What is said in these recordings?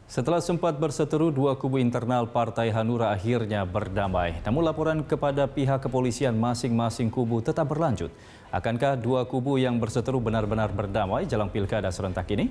Setelah sempat berseteru, dua kubu internal Partai Hanura akhirnya berdamai. Namun laporan kepada pihak kepolisian masing-masing kubu tetap berlanjut. Akankah dua kubu yang berseteru benar-benar berdamai jelang pilkada serentak ini?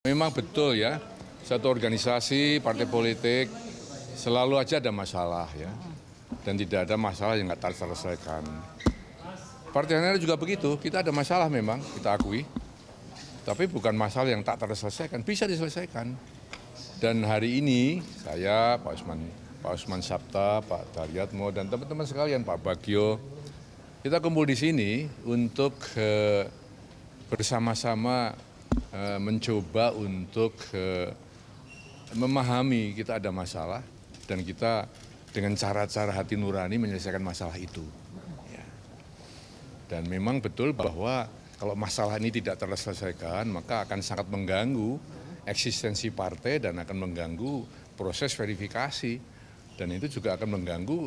Memang betul ya, satu organisasi, partai politik selalu aja ada masalah ya. Dan tidak ada masalah yang nggak terselesaikan. Partai Hanura juga begitu, kita ada masalah memang, kita akui. Tapi bukan masalah yang tak terselesaikan, bisa diselesaikan. Dan hari ini saya, Pak Usman Sabta, Pak Daryatmo, dan teman-teman sekalian, Pak Bagio, kita kumpul di sini untuk bersama-sama mencoba untuk memahami kita ada masalah dan kita dengan cara-cara hati nurani menyelesaikan masalah itu. Ya. Dan memang betul bahwa kalau masalah ini tidak terselesaikan maka akan sangat mengganggu eksistensi partai dan akan mengganggu proses verifikasi dan itu juga akan mengganggu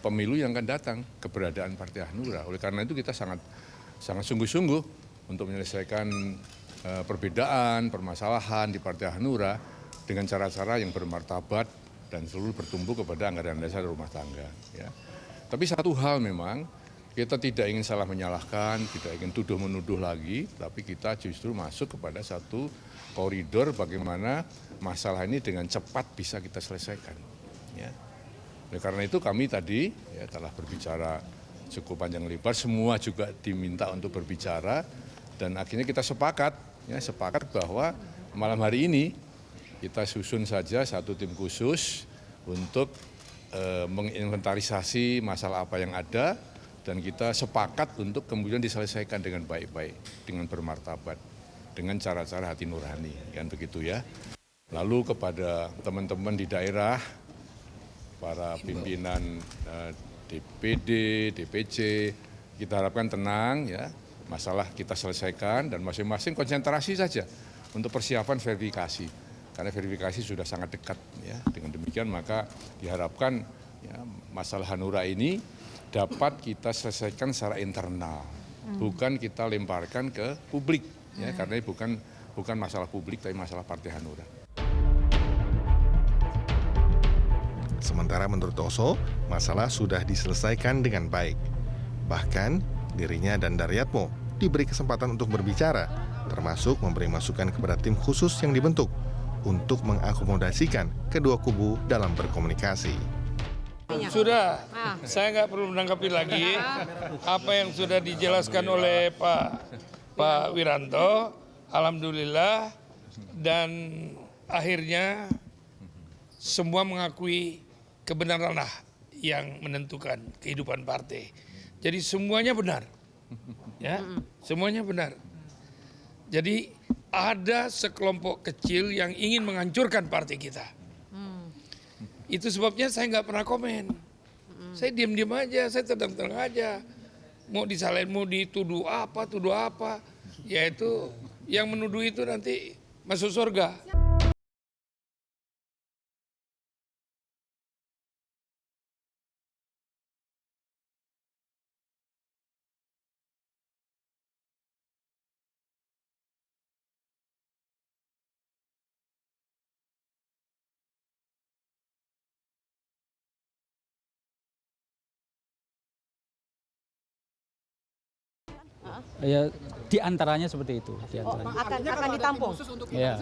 pemilu yang akan datang, keberadaan Partai Hanura. Oleh karena itu kita sangat sungguh-sungguh untuk menyelesaikan perbedaan, permasalahan di Partai Hanura dengan cara-cara yang bermartabat dan selalu bertumbuh kepada anggaran dasar rumah tangga. Ya. Tapi satu hal memang, kita tidak ingin salah menyalahkan, tidak ingin tuduh-menuduh lagi, tapi kita justru masuk kepada satu koridor bagaimana masalah ini dengan cepat bisa kita selesaikan. Ya. Oleh karena itu kami tadi ya, telah berbicara cukup panjang lebar, semua juga diminta untuk berbicara, dan akhirnya kita sepakat bahwa malam hari ini kita susun saja satu tim khusus untuk menginventarisasi masalah apa yang ada dan kita sepakat untuk kemudian diselesaikan dengan baik-baik, dengan bermartabat, dengan cara-cara hati nurani, kan begitu ya. Lalu kepada teman-teman di daerah, para pimpinan DPD, DPC, kita harapkan tenang ya. Masalah kita selesaikan dan masing-masing konsentrasi saja untuk persiapan verifikasi. Karena verifikasi sudah sangat dekat ya. Dengan demikian maka diharapkan ya, masalah Hanura ini dapat kita selesaikan secara internal. Bukan kita lemparkan ke publik ya, karena ini bukan masalah publik tapi masalah Partai Hanura. Sementara menurut Oso, masalah sudah diselesaikan dengan baik. Bahkan dirinya dan Daryatmo diberi kesempatan untuk berbicara, termasuk memberi masukan kepada tim khusus yang dibentuk untuk mengakomodasikan kedua kubu dalam berkomunikasi. Sudah, saya nggak perlu menanggapi lagi apa yang sudah dijelaskan oleh Pak Wiranto. Alhamdulillah, dan akhirnya semua mengakui kebenaranlah yang menentukan kehidupan partai. Jadi semuanya benar. Ya, semuanya benar. Jadi ada sekelompok kecil yang ingin menghancurkan partai kita. Itu sebabnya saya nggak pernah komen. Saya diam-diam aja, saya tenang-tenang aja. Mau disalahin, mau dituduh apa. Yaitu yang menuduh itu nanti masuk surga. Ya, Di antaranya seperti itu. Di antaranya. Akan ditampung. Ya.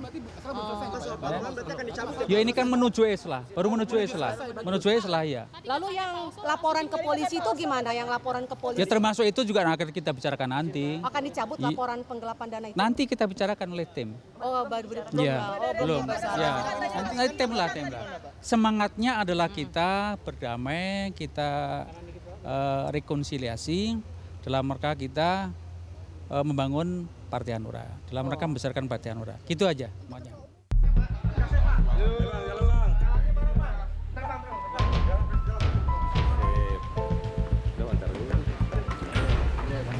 Ya ini kan menuju Islah, baru menuju Islah ya. Lalu yang laporan ke polisi itu gimana? Yang laporan ke polisi Ya termasuk itu juga akan kita bicarakan nanti. akan dicabut laporan penggelapan dana itu? Nanti kita bicarakan oleh tim. Oh, belum. Ya, belum. Ya, nanti tim lah. Semangatnya adalah kita berdamai, kita rekonsiliasi dalam rangka kita membangun Partai Hanura, dalam rangka membesarkan Partai Hanura. Gitu aja semuanya.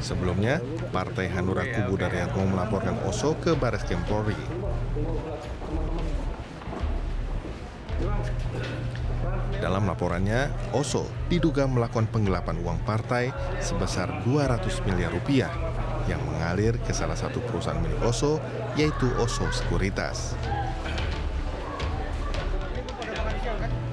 Sebelumnya, Partai Hanura Kubu Daryatmo melaporkan Oso ke Bareskrim Polri. Dalam laporannya, Oso diduga melakukan penggelapan uang partai sebesar 200 miliar rupiah yang mengalir ke salah satu perusahaan milik Oso, yaitu Oso Sekuritas.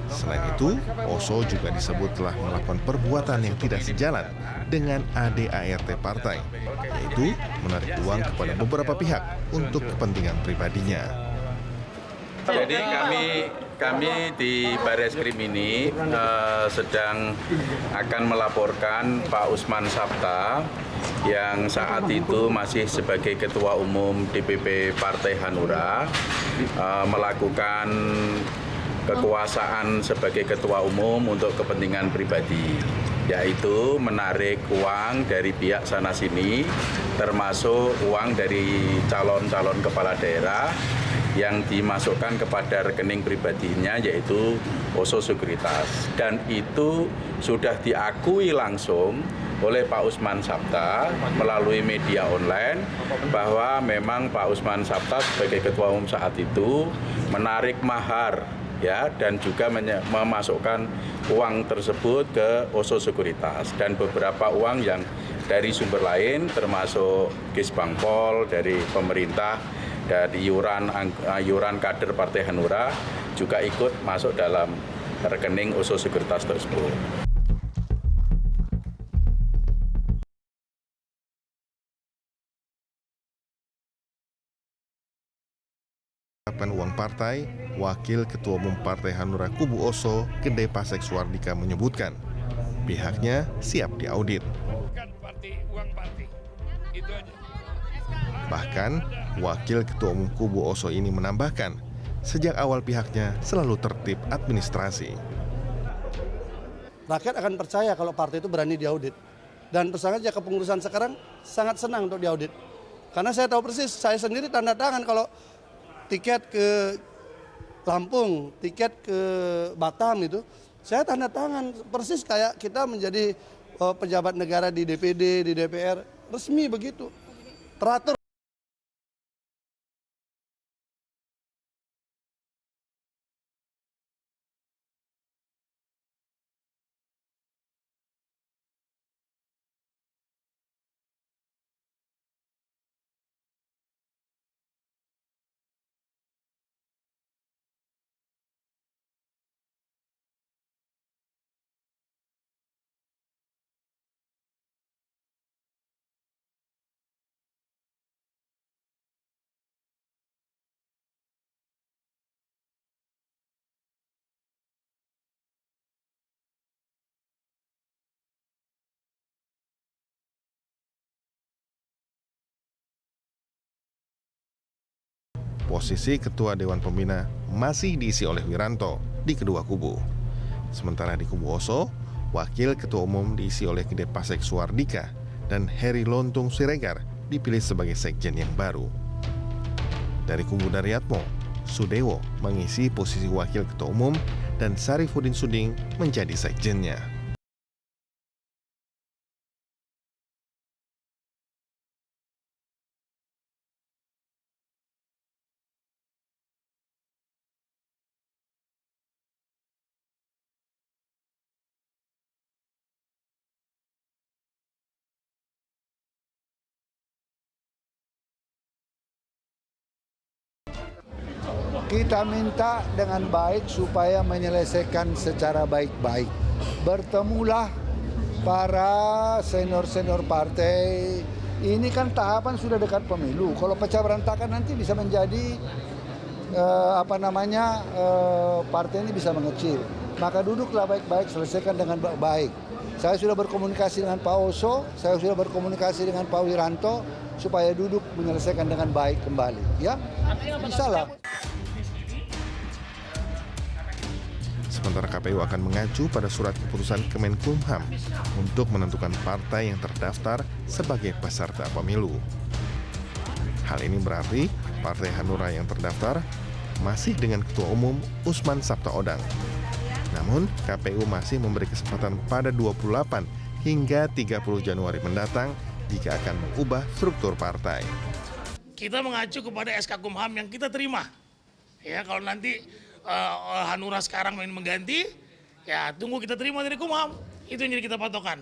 Selain itu, Oso juga disebut telah melakukan perbuatan yang tidak sejalan dengan ADART partai, yaitu menarik uang kepada beberapa pihak untuk kepentingan pribadinya. Jadi kami di Bareskrim ini sedang akan melaporkan Pak Usman Sabta yang saat itu masih sebagai Ketua Umum DPP Partai Hanura melakukan kekuasaan sebagai Ketua Umum untuk kepentingan pribadi, yaitu menarik uang dari pihak sana-sini, termasuk uang dari calon-calon kepala daerah yang dimasukkan kepada rekening pribadinya, yaitu Oso Sekuritas. Dan itu sudah diakui langsung oleh Pak Usman Sabta melalui media online bahwa memang Pak Usman Sabta sebagai Ketua Umum saat itu menarik mahar, ya, dan juga memasukkan uang tersebut ke Oso Sekuritas, dan beberapa uang yang dari sumber lain termasuk Kisbangpol, dari pemerintah, dari iuran kader Partai Hanura juga ikut masuk dalam rekening Oso Sekuritas tersebut. Uang partai, Wakil Ketua Umum Partai Hanura Kubu Oso, Gede Pasek Suardika menyebutkan pihaknya siap diaudit. Bahkan, Wakil Ketua Umum Kubu Oso ini menambahkan, sejak awal pihaknya selalu tertib administrasi. Rakyat akan percaya kalau partai itu berani diaudit. Dan pesannya kepengurusan sekarang sangat senang untuk diaudit. Karena saya tahu persis, saya sendiri tanda tangan kalau tiket ke Lampung, tiket ke Batam itu, saya tanda tangan persis kayak kita menjadi pejabat negara di DPD, di DPR, resmi begitu, teratur. Posisi Ketua Dewan Pembina masih diisi oleh Wiranto di kedua kubu. Sementara di kubu Oso, Wakil Ketua Umum diisi oleh Gede Pasek Suardika dan Heri Lontung Siregar dipilih sebagai sekjen yang baru. Dari kubu Daryatmo, Sudewo mengisi posisi Wakil Ketua Umum dan Sarifudin Suding menjadi sekjennya. Kita minta dengan baik supaya menyelesaikan secara baik-baik. Bertemulah para senior-senior partai ini kan tahapan sudah dekat pemilu. Kalau pecah berantakan nanti bisa menjadi partai ini bisa mengecil. Maka duduklah baik-baik, selesaikan dengan baik. Saya sudah berkomunikasi dengan Pak Oso, saya sudah berkomunikasi dengan Pak Wiranto supaya duduk menyelesaikan dengan baik kembali. Ya, bisa lah. Sementara KPU akan mengacu pada surat keputusan Kemenkumham untuk menentukan partai yang terdaftar sebagai peserta pemilu. Hal ini berarti Partai Hanura yang terdaftar masih dengan Ketua Umum Usman Sabtaodang. Namun, KPU masih memberi kesempatan pada 28 hingga 30 Januari mendatang jika akan mengubah struktur partai. Kita mengacu kepada SK Kumham yang kita terima. Ya, kalau nanti Hanura sekarang ingin mengganti, ya tunggu kita terima dari Kumham. Itu yang jadi kita patokan.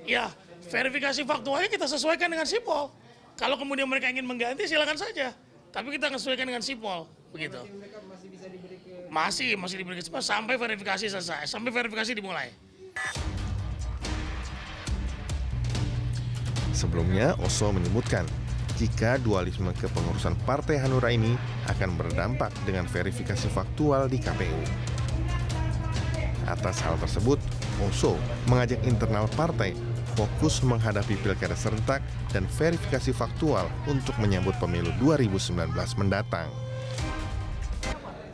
Ya, verifikasi faktualnya kita sesuaikan dengan Sipol. Kalau kemudian mereka ingin mengganti, silakan saja. Tapi kita sesuaikan dengan Sipol, begitu. Masih diberi kesempatan sampai verifikasi selesai, sampai verifikasi dimulai. Sebelumnya, Oso menyebutkan jika dualisme kepengurusan Partai Hanura ini akan berdampak dengan verifikasi faktual di KPU. Atas hal tersebut, Oso mengajak internal partai fokus menghadapi pilkada serentak dan verifikasi faktual untuk menyambut pemilu 2019 mendatang.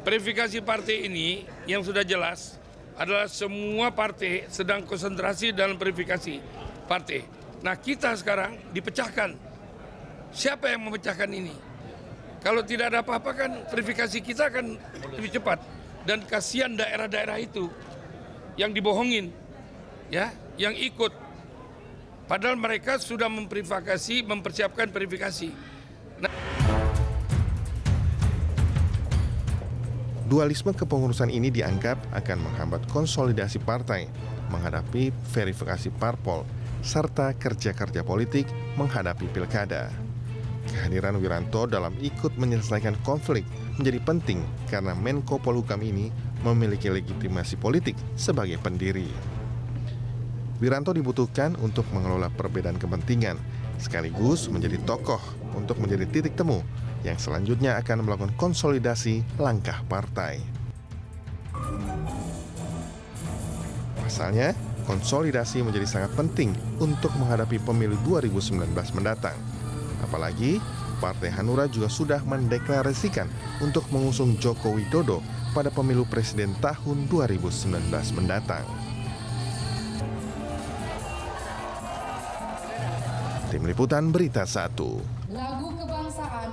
Verifikasi partai ini yang sudah jelas adalah semua partai sedang konsentrasi dalam verifikasi partai. Nah, kita sekarang dipecahkan. Siapa yang memecahkan ini? Kalau tidak ada apa-apa kan verifikasi kita akan lebih cepat. Dan kasihan daerah-daerah itu yang dibohongin, ya, yang ikut. Padahal mereka sudah mempersiapkan verifikasi. Dualisme kepengurusan ini dianggap akan menghambat konsolidasi partai, menghadapi verifikasi parpol, serta kerja-kerja politik menghadapi pilkada. Kehadiran Wiranto dalam ikut menyelesaikan konflik menjadi penting karena Menko Polhukam ini memiliki legitimasi politik sebagai pendiri. Wiranto dibutuhkan untuk mengelola perbedaan kepentingan, sekaligus menjadi tokoh untuk menjadi titik temu yang selanjutnya akan melakukan konsolidasi langkah partai. Pasalnya, konsolidasi menjadi sangat penting untuk menghadapi pemilu 2019 mendatang. Apalagi, Partai Hanura juga sudah mendeklarasikan untuk mengusung Joko Widodo pada pemilu presiden tahun 2019 mendatang. Tim Liputan Berita 1. Lagu kebangsaan